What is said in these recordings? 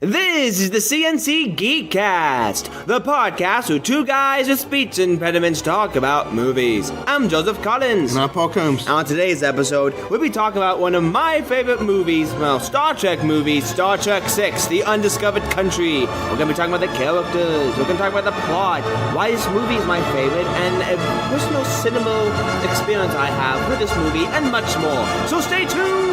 This is the CNC Geekcast, the podcast where two guys with speech impediments talk about movies. I'm Joseph Collins. And I'm Paul Combs. And on today's episode, we'll be talking about one of my favorite movies, Star Trek movies, Star Trek VI, The Undiscovered Country. We're going to be talking about the characters, we're going to talk about the plot, why this movie is my favorite, and a personal cinema experience I have with this movie, and much more. So stay tuned!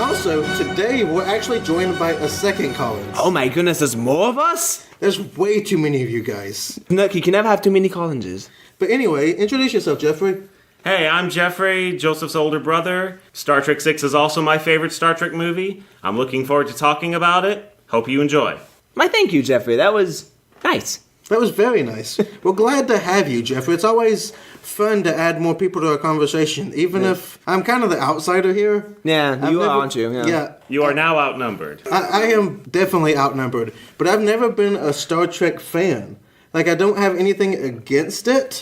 Also, today we're actually joined by a second Collins. Oh my goodness, there's more of us? There's way too many of you guys. Look, you can never have too many Collinses. But anyway, introduce yourself, Jeffrey. Hey, I'm Jeffrey, Joseph's older brother. Star Trek VI is also my favorite Star Trek movie. I'm looking forward to talking about it. Hope you enjoy. My thank you, Jeffrey. That was nice. That was very nice. We're glad to have you, Jeffrey. It's always fun to add more people to our conversation, even if I'm kind of the outsider here. Yeah, you are, aren't you? Yeah. You are now outnumbered. I am definitely outnumbered, but I've never been a Star Trek fan. Like, I don't have anything against it,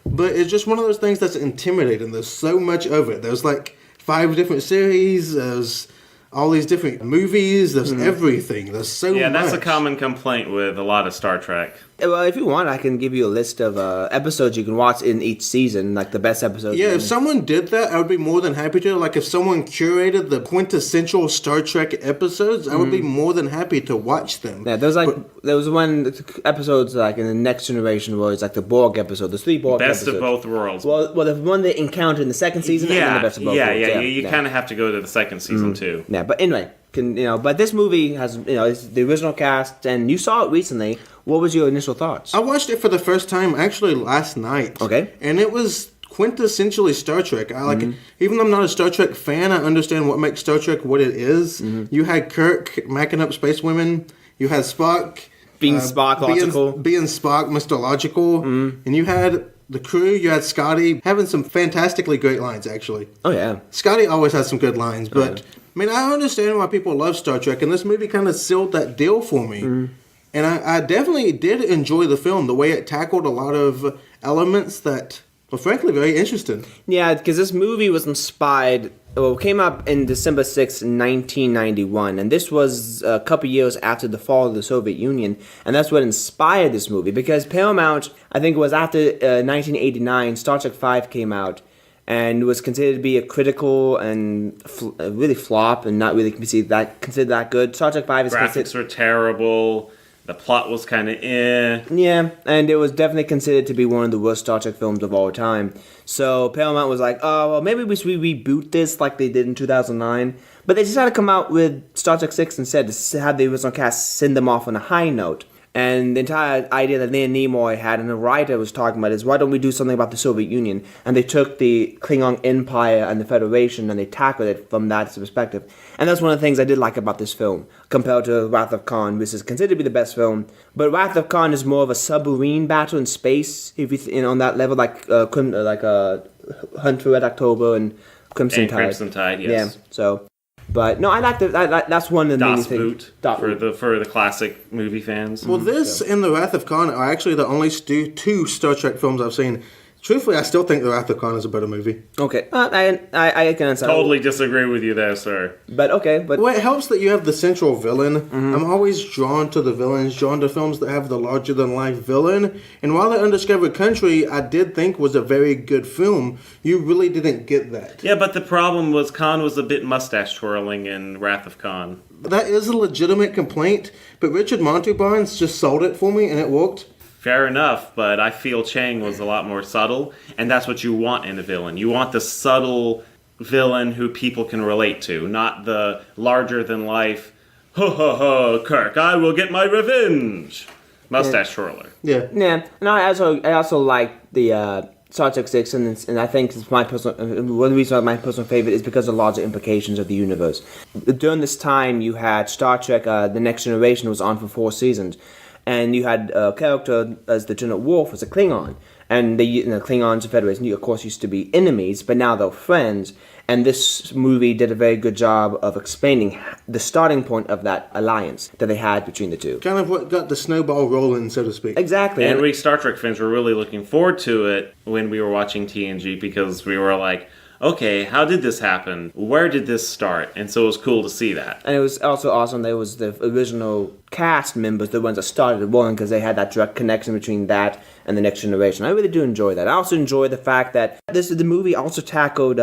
but it's just one of those things that's intimidating. There's so much of it. There's like 5 different series, there's all these different movies, there's everything. There's so much. Yeah, that's a common complaint with a lot of Star Trek. Well, if you want, I can give you a list of episodes you can watch in each season, like the best episodes. Yeah, if someone did that, I would be more than happy to. Like, if someone curated the quintessential Star Trek episodes, I would be more than happy to watch them. Yeah, there was one episodes like in the Next Generation where it's like the Borg episode. There's 3 Borg Best episodes. of both worlds. Well, the one they encountered in the second season, and then the best of both worlds. You kind of have to go to the second season too. Yeah, but anyway, but this movie has, it's the original cast, and you saw it recently. What was your initial thoughts? I watched it for the first time actually last night. Okay. And it was quintessentially Star Trek. I like it. Even though I'm not a Star Trek fan, I understand what makes Star Trek what it is. You had Kirk macking up space women. You had Spock Being Spock logical. Being Spock Mr. Logical. And you had the crew, you had Scotty having some fantastically great lines, actually. Oh, yeah. Scotty always has some good lines, but I mean, I understand why people love Star Trek, and this movie kind of sealed that deal for me. And I definitely did enjoy the film, the way it tackled a lot of elements that were frankly very interesting. Yeah, because this movie was inspired, it came up in December 6th, 1991, and this was a couple years after the fall of the Soviet Union, and that's what inspired this movie, because Paramount, I think it was after 1989, Star Trek V came out, and was considered to be a critical and really flop, and not really considered that good. Star Trek V is Graphics were terrible. The plot was kind of Yeah, and it was definitely considered to be one of the worst Star Trek films of all time. So Paramount was like, oh, well, maybe we should reboot this like they did in 2009. But they decided to come out with Star Trek VI instead, to have the original cast send them off on a high note. And the entire idea that Leonard Nimoy had and the writer was talking about is, why don't we do something about the Soviet Union? And they took the Klingon Empire and the Federation and they tackled it from that perspective. And that's one of the things I did like about this film, compared to Wrath of Khan, which is considered to be the best film. But Wrath of Khan is more of a submarine battle in space, if you on that level, like Hunt for Red October and Crimson Tide. Crimson Tide, yes. Yeah, so... But no, I like that's one of the main things. For the classic movie fans. Well, this and The Wrath of Khan are actually the only 2 Star Trek films I've seen. Truthfully, I still think The Wrath of Khan is a better movie. Okay, I can understand. Totally disagree with you there, sir. But okay, but well, it helps that you have the central villain. I'm always drawn to the villains, drawn to films that have the larger-than-life villain. And while The Undiscovered Country, I did think was a very good film, you really didn't get that. Yeah, but the problem was Khan was a bit mustache-twirling in Wrath of Khan. That is a legitimate complaint, but Richard Montalban's just sold it for me, and it worked. Fair enough, but I feel Chang was a lot more subtle, and that's what you want in a villain. You want the subtle villain who people can relate to, not the larger-than-life, ho ho ho, Kirk, I will get my revenge, mustache twirler. Yeah. Yeah, and I also like the Star Trek VI, and I think it's my personal, one of the reasons why my personal favorite is because of the larger implications of the universe. During this time, you had Star Trek, The Next Generation was on for 4 seasons. And you had a character as Lieutenant Worf was a Klingon. And the Klingons and Federation, of course, used to be enemies, but now they're friends. And this movie did a very good job of explaining the starting point of that alliance that they had between the two. Kind of what got the snowball rolling, so to speak. Exactly. And we Star Trek fans were really looking forward to it when we were watching TNG, because we were like, okay, how did this happen? Where did this start? And so it was cool to see that. And it was also awesome. There was the original cast members, the ones that started one, because they had that direct connection between that and the Next Generation. I really do enjoy that. I also enjoy the fact that the movie also tackled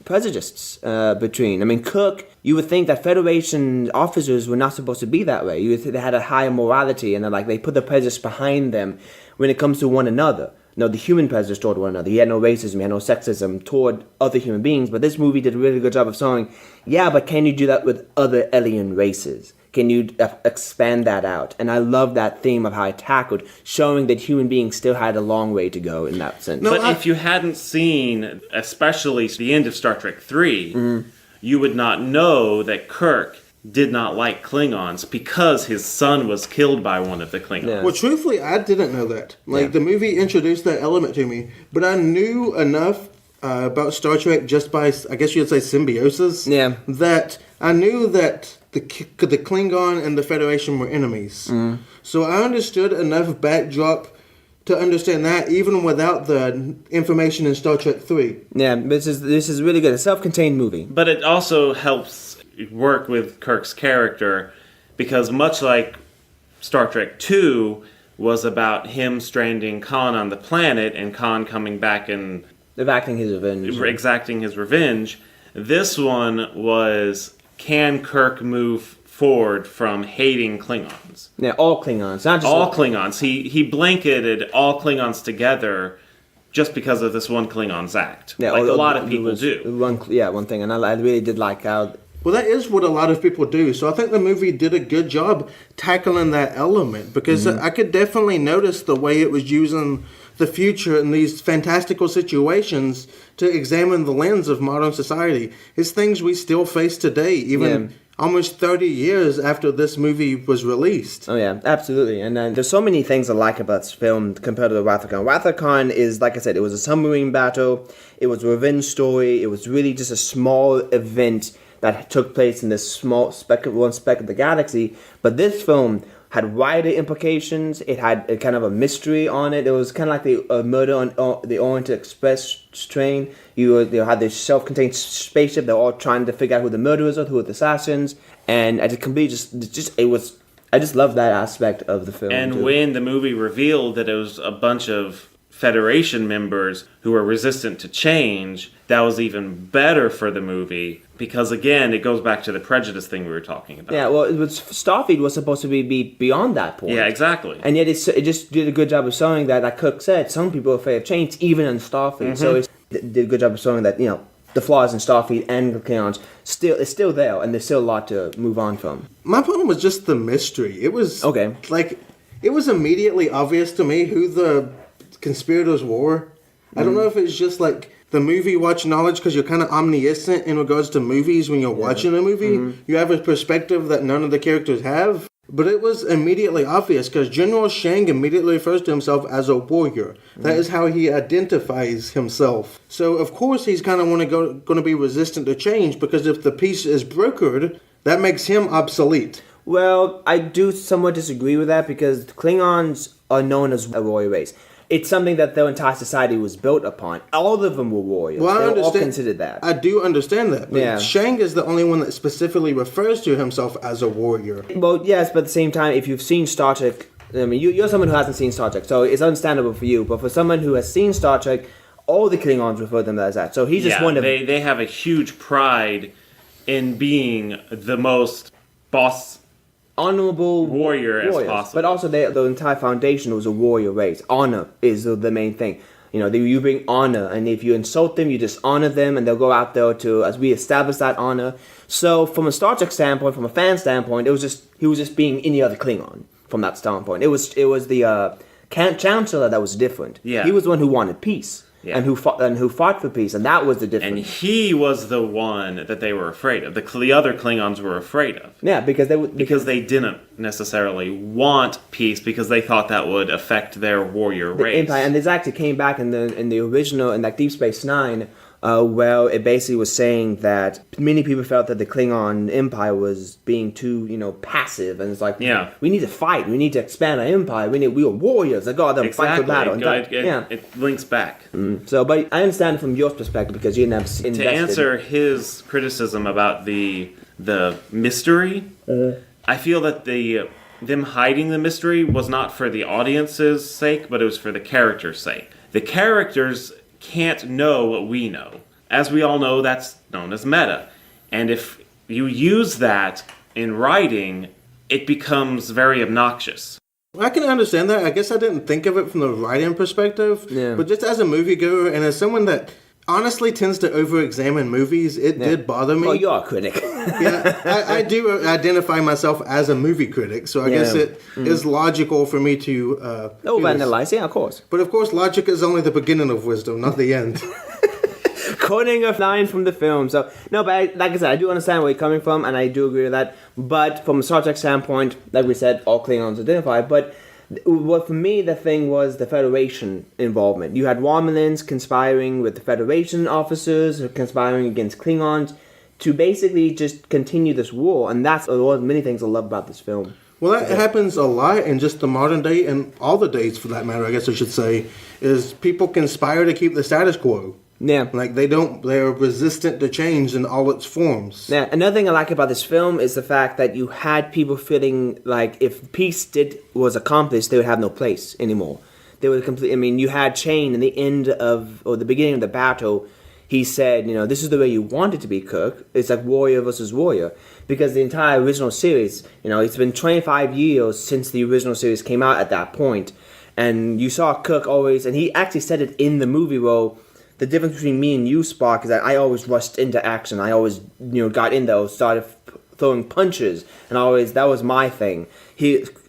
prejudices between. I mean, Cook. You would think that Federation officers were not supposed to be that way. You would think they had a higher morality, and they put the prejudice behind them when it comes to one another. No, the human prejudice toward one another. He had no racism, he had no sexism toward other human beings. But this movie did a really good job of showing, yeah, but can you do that with other alien races? Can you expand that out? And I love that theme of how it tackled, showing that human beings still had a long way to go in that sense. No, but if you hadn't seen, especially the end of Star Trek 3, you would not know that Kirk did not like Klingons because his son was killed by one of the Klingons. Yeah. Well, truthfully, I didn't know that. The movie introduced that element to me, but I knew enough about Star Trek just by, I guess you'd say, symbiosis. Yeah. That I knew that the Klingon and the Federation were enemies. So I understood enough backdrop to understand that, even without the information in Star Trek 3. Yeah, this is really good. A self-contained movie. But it also helps work with Kirk's character, because much like Star Trek 2 was about him stranding Khan on the planet and Khan coming back and Exacting his revenge. This one was, can Kirk move forward from hating Klingons? Yeah, all Klingons, not just all Klingons. He blanketed all Klingons together just because of this one Klingon's act. Yeah, like a lot of people do. One thing, and I really did like how. Well, that is what a lot of people do. So I think the movie did a good job tackling that element, because I could definitely notice the way it was using the future in these fantastical situations to examine the lens of modern society. It's things we still face today, even almost 30 years after this movie was released. Oh yeah, absolutely. And there's so many things I like about this film compared to the Wrath of Khan. Wrath of Khan is, like I said, it was a submarine battle. It was a revenge story. It was really just a small event that took place in this small speck of the galaxy. But this film had wider implications. It had a kind of a mystery on it. It was kind of like the murder on the Orient Express train. You had this self-contained spaceship. They're all trying to figure out who the murderers are, who are the assassins. And I just love that aspect of the film. And too. when the movie revealed that it was a bunch of Federation members who were resistant to change, that was even better for the movie, because again, it goes back to the prejudice thing we were talking about. Yeah, well, Starfleet was supposed to be beyond that point. Yeah, exactly. And yet it just did a good job of showing that, like Cook said, some people are afraid of change, even in Starfleet. So it did a good job of showing that, the flaws in Starfleet and the Klingons is still there, and there's still a lot to move on from. My problem was just the mystery. It was it was immediately obvious to me who the conspirators were. I don't know if it's just like the movie watch knowledge, because you're kind of omniscient in regards to movies. When you're watching a movie, you have a perspective that none of the characters have. But it was immediately obvious, because General Shang immediately refers to himself as a warrior. That is how he identifies himself. So of course he's kind of going to be resistant to change, because if the peace is brokered, that makes him obsolete. Well, I do somewhat disagree with that, because Klingons are known as a warrior race. It's something that their entire society was built upon. All of them were warriors. Well, I understand. All considered that. I do understand that. But Yeah. Shang is the only one that specifically refers to himself as a warrior. Well, yes, but at the same time, if you've seen Star Trek, I mean, you're someone who hasn't seen Star Trek, so it's understandable for you. But for someone who has seen Star Trek, all the Klingons refer to them as that. So he's just one of they have a huge pride in being the most boss honorable warrior as warriors. possible. But also, the entire foundation was a warrior race. Honor is the main thing. You bring honor, and if you insult them, you dishonor them, and they'll go out there to, as we establish that honor. So, from a Star Trek standpoint, from a fan standpoint, he was just being any other Klingon from that standpoint. It was the Chancellor that was different. Yeah. He was the one who wanted peace. Yeah. And who fought for peace, and that was the difference. And he was the one that they were afraid of. The other Klingons were afraid of. Yeah, because they didn't necessarily want peace, because they thought that would affect their warrior the race. Empire, and this actually came back in the original, in like Deep Space Nine. well, it basically was saying that many people felt that the Klingon Empire was being too, passive, and it's like, we need to fight, we need to expand our empire, we are warriors, like, go out there and fight for battle. And it links back. So, but I understand it from your perspective because you didn't have invested. To answer his criticism about the mystery, I feel that them hiding the mystery was not for the audience's sake, but it was for the character's sake. The characters can't know what we know. As we all know, that's known as meta. And if you use that in writing, it becomes very obnoxious. I can understand that. I guess I didn't think of it from the writing perspective. Yeah. But just as a moviegoer and as someone that honestly tends to over-examine movies, it did bother me. Well, you're a critic. I do identify myself as a movie critic, so I guess it is logical for me to overanalyze, of course. But of course, logic is only the beginning of wisdom, not the end. Quoting a line from the film. So, no, but like I said, I do understand where you're coming from, and I do agree with that. But from a Star Trek standpoint, like we said, all Klingons identify, but what for me the thing was the Federation involvement. You had Romulans conspiring with the Federation officers, conspiring against Klingons to basically just continue this war, and that's one of many things I love about this film. Well, that happens a lot in just the modern day, and all the days for that matter, I guess I should say, is people conspire to keep the status quo. Yeah. Like, they're resistant to change in all its forms. Yeah, another thing I like about this film is the fact that you had people feeling like if peace was accomplished, they would have no place anymore. They would you had Chain in the end or the beginning of the battle, he said, this is the way you want it to be, Kirk. It's like warrior versus warrior. Because the entire original series, it's been 25 years since the original series came out at that point. And you saw Kirk always, and he actually said it in the movie role, the difference between me and you, Spock, is that I always rushed into action. I always, got in there, started throwing punches, and that was my thing.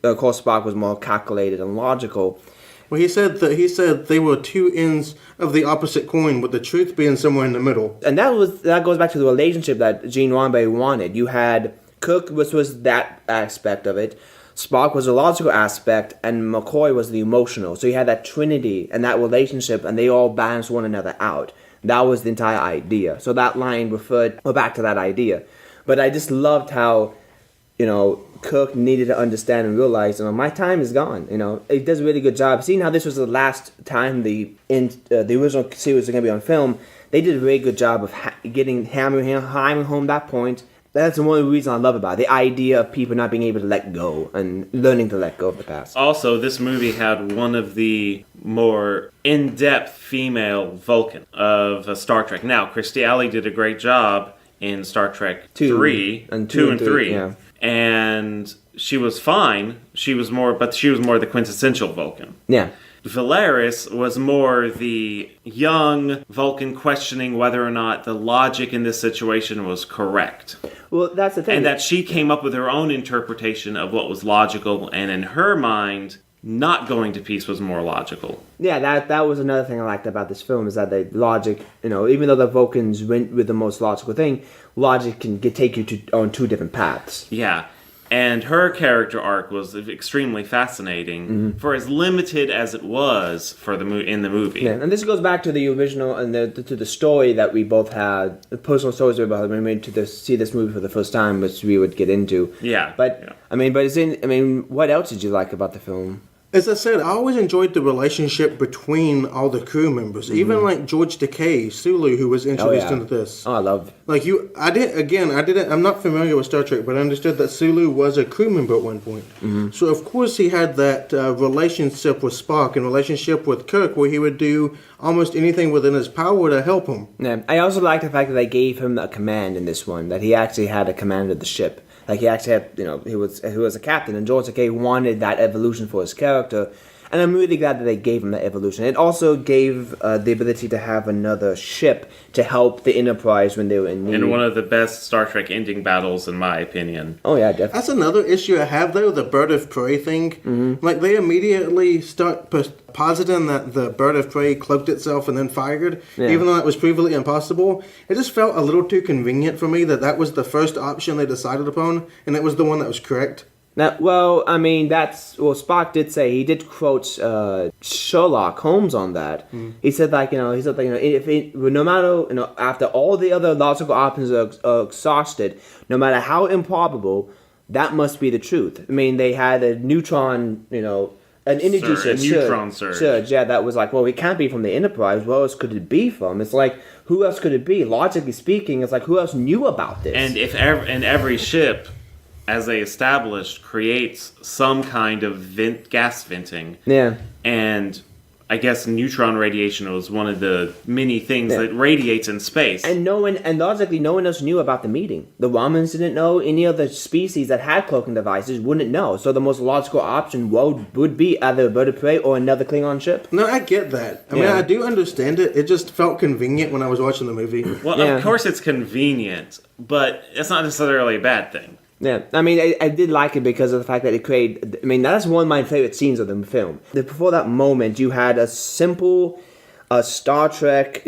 Of course, Spock was more calculated and logical. Well, he said they were two ends of the opposite coin, with the truth being somewhere in the middle. And that goes back to the relationship that Gene Roddenberry wanted. You had Kirk, which was that aspect of it. Spock was the logical aspect, and McCoy was the emotional. So you had that trinity and that relationship, and they all balanced one another out. That was the entire idea. So that line referred back to that idea. But I just loved how, Kirk needed to understand and realize, my time is gone. It does a really good job. Seeing how this was the last time the original series was going to be on film, they did a very good job of hammering home that point. That's one of the reasons I love about it. The idea of people not being able to let go and learning to let go of the past. Also, this movie had one of the more in-depth female Vulcan of Star Trek. Now, Kirstie Alley did a great job in Star Trek 3 and 2 and 3. Yeah. And she was fine. She was more the quintessential Vulcan. Yeah. Valeris was more the young Vulcan questioning whether or not the logic in this situation was correct. Well, that's the thing. And that she came up with her own interpretation of what was logical, and in her mind, not going to peace was more logical. Yeah, that was another thing I liked about this film, is that the logic, even though the Vulcans went with the most logical thing, logic can take you on two different paths. Yeah. And her character arc was extremely fascinating for as limited as it was in the movie. Yeah, and this goes back to the original and to the story that we both had, the personal stories we both had when we made see this movie for the first time, which we would get into. Yeah. But what else did you like about the film? As I said, I always enjoyed the relationship between all the crew members. Even like George Takei, Sulu, who was introduced into this. Oh, I love. I'm not familiar with Star Trek, but I understood that Sulu was a crew member at one point. So of course he had that relationship with Spock and relationship with Kirk, where he would do almost anything within his power to help him. Yeah, I also like the fact that they gave him a command in this one, that he actually had a command of the ship. Like, he actually had, he was a captain, and George Takei wanted that evolution for his character, and I'm really glad that they gave him that evolution. It also gave the ability to have another ship to help the Enterprise when they were in need. And one of the best Star Trek ending battles, in my opinion. Oh, yeah, definitely. That's another issue I have, though, the bird of prey thing. Like, they immediately start positing that the bird of prey cloaked itself and then fired, even though that was previously impossible. It just felt a little too convenient for me that was the first option they decided upon, and it was the one that was correct. Now, well, I mean, Spock did say, he did quote Sherlock Holmes on that. He said, like, no matter, after all the other logical options are exhausted, no matter how improbable, that must be the truth. I mean, they had a neutron, an energy surge. Neutron surge. Yeah, that was like, well, it can't be from the Enterprise. Where else could it be from? It's like, who else could it be? Logically speaking, it's like, who else knew about this? And if every ship, as they established, creates some kind of gas venting. Yeah. And I guess neutron radiation was one of the many things that radiates in space. And logically, no one else knew about the meeting. The Romans didn't know. Any other species that had cloaking devices wouldn't know. So the most logical option would be either a bird of prey or another Klingon ship. No, I get that. I mean, I do understand it. It just felt convenient when I was watching the movie. Well, of course it's convenient, but it's not necessarily a bad thing. Yeah, I mean, I did like it because of the fact that it created... I mean, that's one of my favorite scenes of the film. Before that moment, you had a simple Star Trek,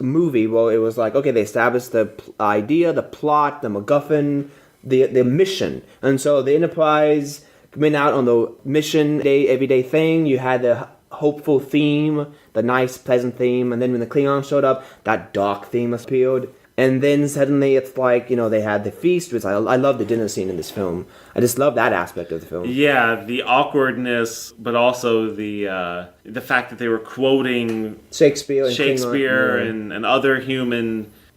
movie where it was like, okay, they established the idea, the plot, the MacGuffin, the mission. And so the Enterprise went out on the mission, everyday thing. You had the hopeful theme, the nice, pleasant theme. And then when the Klingons showed up, that dark theme appeared. And then suddenly it's like, they had the feast, which I love the dinner scene in this film. I just love that aspect of the film. Yeah, the awkwardness, but also the fact that they were quoting Shakespeare and other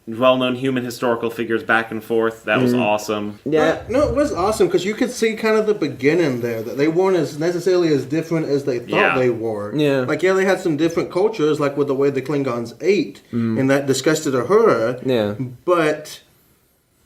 well-known human historical figures back and forth. That was awesome. Yeah. No, it was awesome because you could see kind of the beginning there, that they weren't necessarily as different as they thought they were. Yeah. Like, they had some different cultures, like with the way the Klingons ate, and that disgusted her. Yeah. But,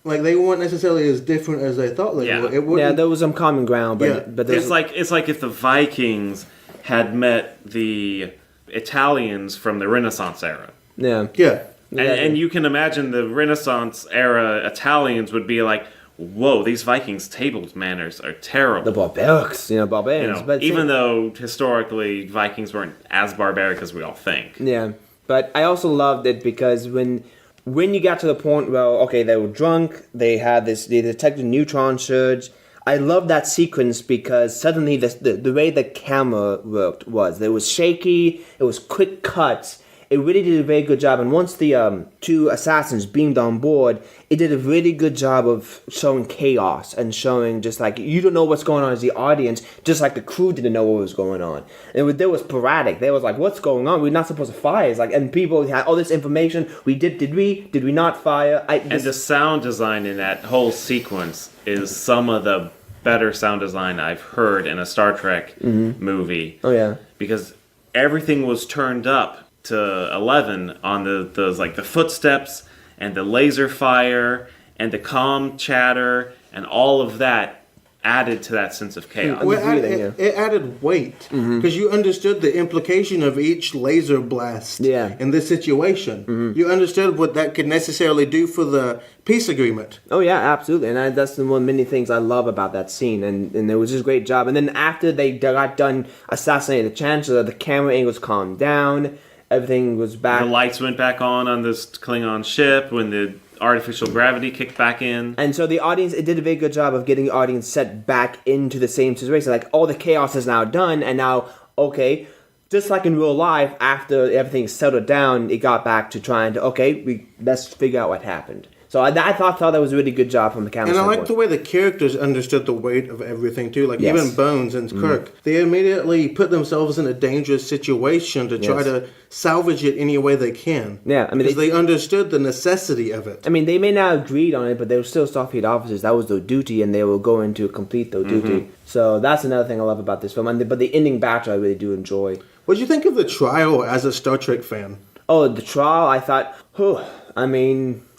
like, they weren't necessarily as different as they thought they were. There was some common ground, but it's like if the Vikings had met the Italians from the Renaissance era. Yeah. Yeah. And you can imagine the Renaissance era Italians would be like, whoa, these Vikings' table manners are terrible. The barbarians. But even though historically Vikings weren't as barbaric as we all think. Yeah, but I also loved it because when you got to the point where, okay, they were drunk, they detected neutron surge. I love that sequence because suddenly the way the camera worked was, it was shaky, it was quick cuts. It really did a very good job. And once the two assassins beamed on board, it did a really good job of showing chaos and showing just like, you don't know what's going on as the audience, just like the crew didn't know what was going on. And there was sporadic. They was like, what's going on? We're not supposed to fire. It's like, and people had all this information. Did we not fire? And the sound design in that whole sequence is some of the better sound design I've heard in a Star Trek movie. Oh, yeah. Because everything was turned up to 11 on the footsteps and the laser fire and the calm chatter and all of that added to that sense of chaos. Well, it added weight because you understood the implication of each laser blast in this situation. You understood what that could necessarily do for the peace agreement. Oh yeah, absolutely, and that's one of many things I love about that scene, and it was just a great job. And then after they got done assassinating the Chancellor, the camera angles calmed down, everything was back. The lights went back on this Klingon ship when the artificial gravity kicked back in. And so the audience, it did a very good job of getting the audience set back into the same situation. Like, all the chaos is now done, and now, okay, just like in real life, after everything settled down, it got back to trying to, let's figure out what happened. So I thought that was a really good job from the camera. And I like the way the characters understood the weight of everything too. Like even Bones and Kirk, they immediately put themselves in a dangerous situation to try to salvage it any way they can. Yeah, I mean, because they understood the necessity of it. I mean, they may not have agreed on it, but they were still Starfleet officers. That was their duty, and they were going to complete their duty. So that's another thing I love about this film. But the ending battle I really do enjoy. What did you think of the trial as a Star Trek fan? Oh, the trial, I thought,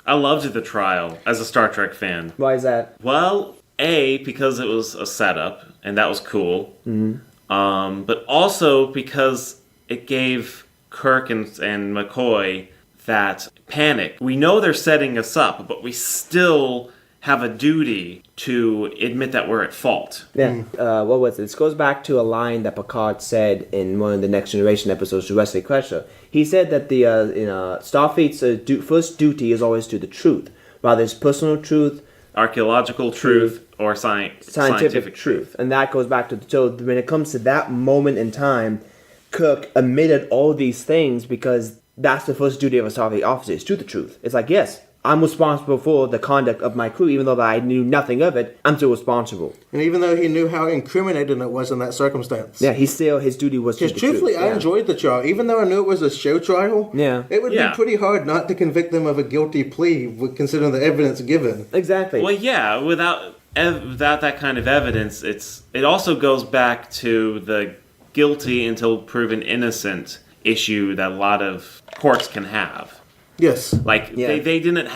I loved the trial as a Star Trek fan. Why is that? Well, because it was a setup, and that was cool. But also because it gave Kirk and McCoy that panic. We know they're setting us up, but we still have a duty to admit that we're at fault. Yeah. What was it? This goes back to a line that Picard said in one of the Next Generation episodes to Wesley Crusher. He said that the Starfleet's first duty is always to the truth, whether it's personal truth, archaeological truth or scientific truth. And that goes back to, so when it comes to that moment in time, Cook admitted all these things because that's the first duty of a Starfleet officer, is to the truth. It's like, yes, I'm responsible for the conduct of my crew, even though I knew nothing of it, I'm still responsible. And even though he knew how incriminating it was in that circumstance. Yeah, his duty was to the truth. Because truthfully, I enjoyed the trial. Even though I knew it was a show trial, it would be pretty hard not to convict them of a guilty plea, considering the evidence given. Exactly. Well, yeah, without that kind of evidence, it also goes back to the guilty until proven innocent issue that a lot of courts can have. Yes. Like, they didn't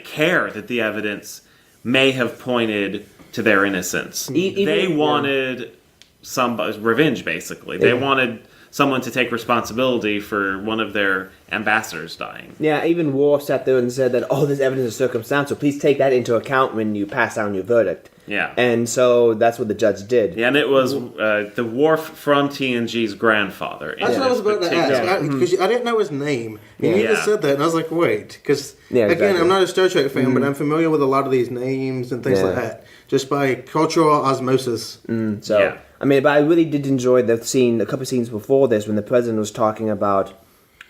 care that the evidence may have pointed to their innocence. They wanted some revenge, basically. They wanted someone to take responsibility for one of their ambassadors dying. Yeah, even Worf sat there and said that, this evidence is circumstantial. Please take that into account when you pass down your verdict. Yeah. And so that's what the judge did. Yeah, and it was the Worf from TNG's grandfather. That's what I was about to ask. Because I didn't know his name. And you just said that, and I was like, wait. Because, again, I'm not a Star Trek fan, but I'm familiar with a lot of these names and things like that. Just by cultural osmosis. But I really did enjoy the scene, a couple of scenes before this, when the president was talking about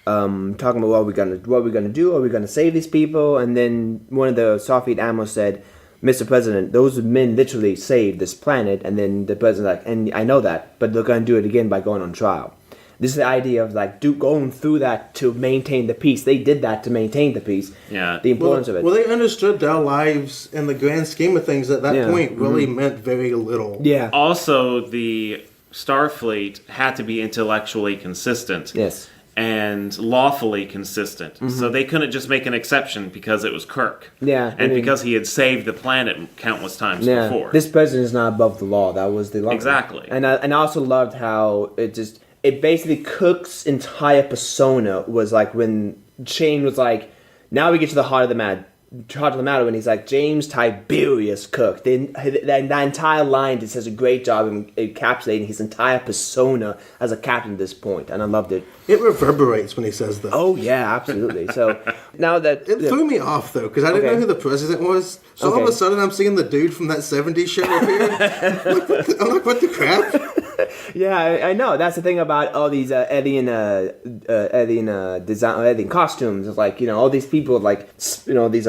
what we're gonna do. Are we gonna save these people? And then one of the Starfleet admirals said, Mr. President, those men literally saved this planet. And then the president's like, and I know that, but they're gonna do it again by going on trial. This is the idea of going through that to maintain the peace. They did that to maintain the peace. Yeah. The importance of it. Well, they understood their lives in the grand scheme of things at that point really meant very little. Yeah. Also, the Starfleet had to be intellectually consistent. Yes. And lawfully consistent. So they couldn't just make an exception because it was Kirk. Yeah. And because he had saved the planet countless times before. This president is not above the law. That was the law. Exactly. And I also loved how it basically Cook's entire persona was like when Shane was like, now we get to the heart of the matter when he's like, James Tiberius Cook. That entire line just does a great job in encapsulating his entire persona as a captain at this point, and I loved it. It reverberates when he says that. Oh yeah, absolutely. So now that it threw me off though, because I didn't know who the president was. So all of a sudden I'm seeing the dude from that '70s show appear. I'm like, what the crap? Yeah, I know. That's the thing about all these alien design, alien costumes. It's like, all these people, these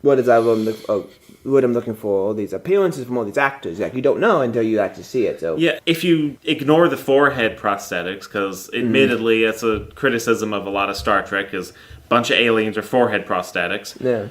what I'm looking for, all these appearances from all these actors. Like, you don't know until you actually see it. So yeah, if you ignore the forehead prosthetics, because admittedly that's a criticism of a lot of Star Trek, is a bunch of aliens are forehead prosthetics. Yeah.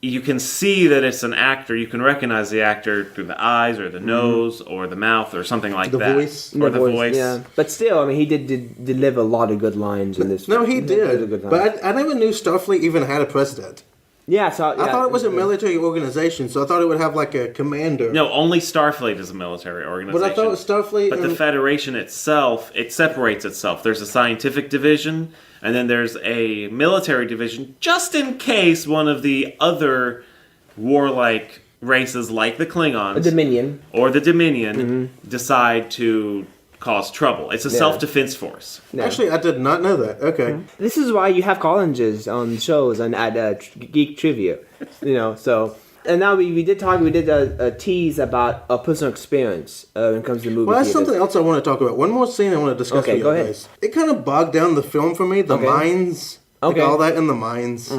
You can see that it's an actor. You can recognize the actor through the eyes or the nose or the mouth or something like that. The voice. Yeah. But still, he did deliver a lot of good lines in this. No, he did. But I never knew Starfleet even had a president. Yeah, so I thought it was a military organization, so I thought it would have like a commander. No, only Starfleet is a military organization. But I thought Starfleet... But the Federation itself, it separates itself. There's a scientific division, and then there's a military division, just in case one of the other warlike races, like the Klingons... Or the Dominion, decide to cause trouble. It's a self-defense force. Yeah. Actually, I did not know that. Okay. This is why you have challenges on shows and at Geek Trivia. So... And now we did a tease about a personal experience when it comes to movie Well, that's theaters. something else I want to talk about. One more scene I want to discuss with you guys. It kind of bogged down the film for me. The mines. Like all that in the mines.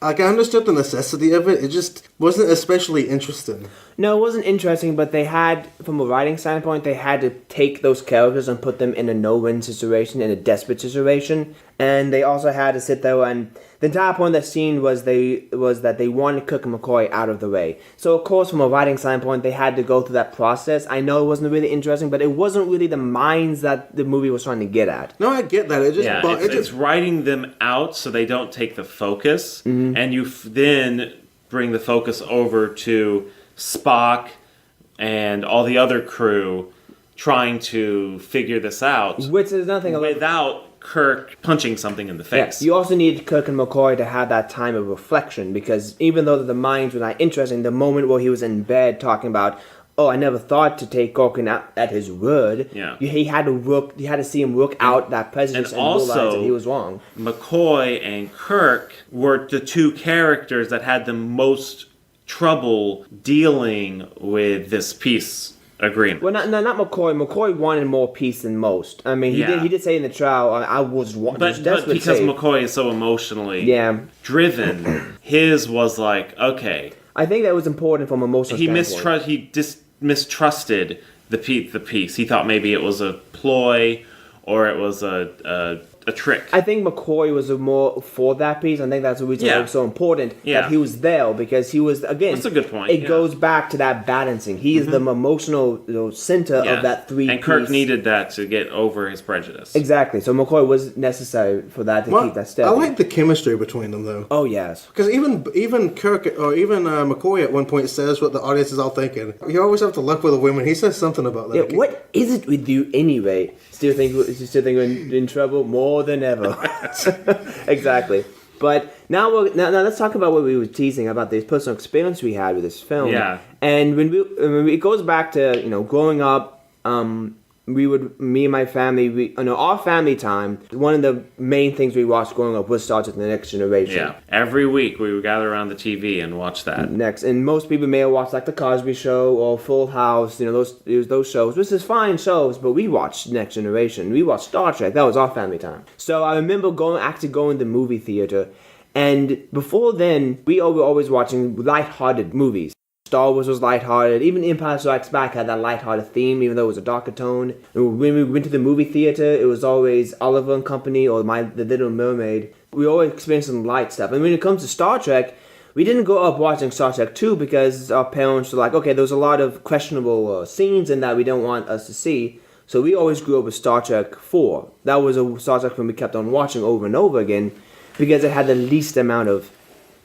Like, I understood the necessity of it. It just wasn't especially interesting. No, it wasn't interesting, but they had, from a writing standpoint, they had to take those characters and put them in a no-win situation, in a desperate situation. And they also had to sit there and... The entire point of that scene was that they wanted Cook and McCoy out of the way. So, of course, from a writing standpoint, they had to go through that process. I know it wasn't really interesting, but it wasn't really the minds that the movie was trying to get at. No, I get that. It's writing them out so they don't take the focus, and you then bring the focus over to Spock and all the other crew trying to figure this out. Which is nothing without Kirk punching something in the face. Yeah, you also needed Kirk and McCoy to have that time of reflection, because even though the minds were not interesting, the moment where he was in bed talking about, I never thought to take Gorkin at his word. Yeah. He had to see him work out that prejudice and realize that he was wrong. McCoy and Kirk were the two characters that had the most trouble dealing with this peace agreement. Well, not McCoy. McCoy wanted more peace than most. I mean, he did say in the trial, I was But desperate because to say. McCoy is so emotionally Yeah. driven, his was like, okay. I think that was important from an emotional standpoint. He mistrusted the piece. He thought maybe it was a ploy or it was a trick. I think McCoy was more for that piece. I think that's the reason why it was so important that he was there, because he was, again, that's a good point. It goes back to that balancing. He is the emotional center of that three-piece. And Kirk needed that to get over his prejudice. Exactly. So McCoy was necessary for that to keep that steady. I like the chemistry between them, though. Oh, yes. Because even Kirk or even McCoy at one point says what the audience is all thinking. You always have to look with a woman. He says something about that. Yeah, what is it with you anyway? Still think we're in trouble more than ever. Exactly. But now let's talk about what we were teasing about this personal experience we had with this film. Yeah. And when it goes back to growing up, me and my family, our family time, one of the main things we watched growing up was Star Trek: The Next Generation. Yeah. Every week we would gather around the TV and watch that. And most people may have watched like The Cosby Show or Full House, those shows, which is fine shows, but we watched Next Generation. We watched Star Trek. That was our family time. So I remember going to the movie theater, and before then, we were always watching lighthearted movies. Star Wars was lighthearted. Even Empire Strikes Back had that lighthearted theme, even though it was a darker tone. And when we went to the movie theater, it was always Oliver and Company or The Little Mermaid. We always experienced some light stuff. And when it comes to Star Trek, we didn't grow up watching Star Trek 2 because our parents were like, okay, there's a lot of questionable scenes in that we don't want us to see. So we always grew up with Star Trek 4. That was a Star Trek film we kept on watching over and over again because it had the least amount of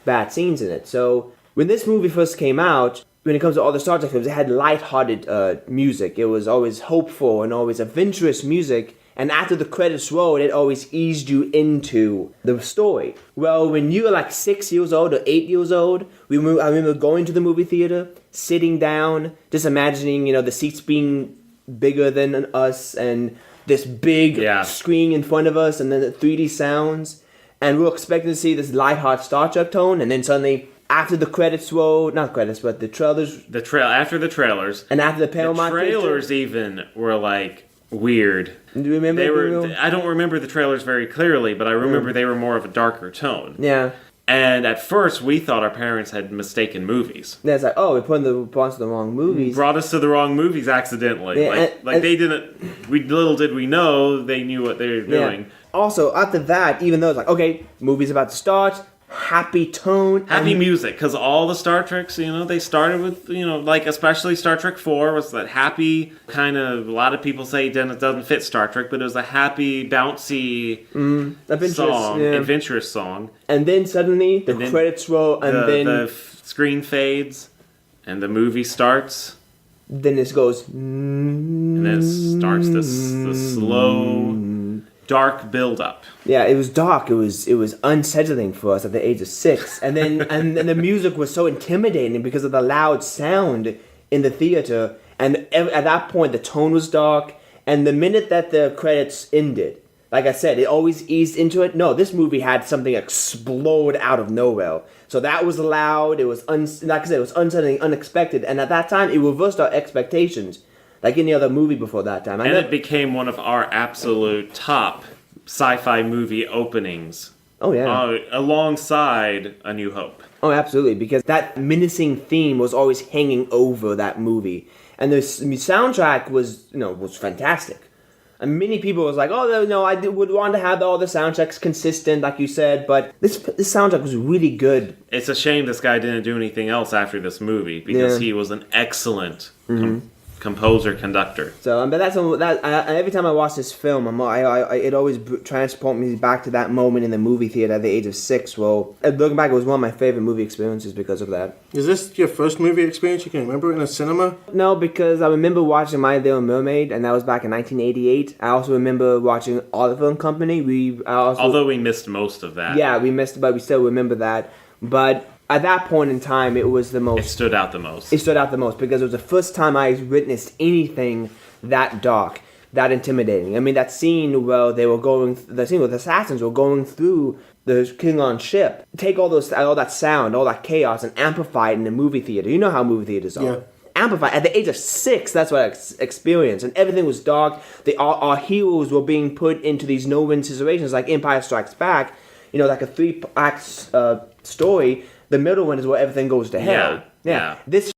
bad scenes in it. So when this movie first came out, when it comes to all the Star Trek films, it had lighthearted music. It was always hopeful and always adventurous music. And after the credits rolled, it always eased you into the story. Well, when you were like 6 years old or 8 years old, I remember going to the movie theater, sitting down, just imagining, the seats being bigger than us and this big screen in front of us and then the 3D sounds. And we were expecting to see this lighthearted Star Trek tone, and then suddenly, after the credits rolled, not credits, but the trailers. After the trailers. And after the Paramount. The trailers even were like weird. Do you remember? I don't remember the trailers very clearly, but I remember they were more of a darker tone. Yeah. And at first, we thought our parents had mistaken movies. Yeah, it's like, oh, we put us in the wrong movies. Brought us to the wrong movies accidentally. Yeah, they didn't. Little did we know they knew what they were doing. Also, after that, even though it's like, okay, movie's about to start. Happy tone. Happy music, because all the Star Treks, they started with, especially Star Trek 4 was that happy kind of, a lot of people say it doesn't fit Star Trek, but it was a happy, bouncy adventurous song. And then suddenly, the credits roll, and then the screen fades, and the movie starts. Then it goes... And then it starts this slow... dark build-up. Yeah, it was dark. It was unsettling for us at the age of 6. And then and the music was so intimidating because of the loud sound in the theater. And at that point, the tone was dark. And the minute that the credits ended, like I said, it always eased into it. No, this movie had something explode out of nowhere. So that was loud. It was, like I said, it was unsettling, unexpected. And at that time, it reversed our expectations. Like any other movie before that time. It became one of our absolute top sci-fi movie openings. Oh, yeah. Alongside A New Hope. Oh, absolutely. Because that menacing theme was always hanging over that movie. And the soundtrack was fantastic. And many people was like, oh, no, I would want to have all the soundtracks consistent, like you said. But this soundtrack was really good. It's a shame this guy didn't do anything else after this movie. Because he was an excellent composer, conductor. So, but every time I watch this film, it always transports me back to that moment in the movie theater at the age of 6. Well, looking back, it was one of my favorite movie experiences because of that. Is this your first movie experience you can remember in a cinema? No, because I remember watching My Little Mermaid, and that was back in 1988. I also remember watching Oliver and Company. Although we missed most of that. Yeah, we missed it, but we still remember that. But at that point in time, it was the most... It stood out the most. It stood out the most because it was the first time I witnessed anything that dark. that intimidating. I mean, that scene where the scene where the assassins were going through the Klingon ship, take all that sound, all that chaos, and amplify it in a movie theater. You know how movie theaters are. Yeah. Amplify. At the age of 6, that's what I experienced, and everything was dark. Our heroes were being put into these no-win situations, like Empire Strikes Back. Like a 3-act story. The middle one is where everything goes to hell. Yeah. This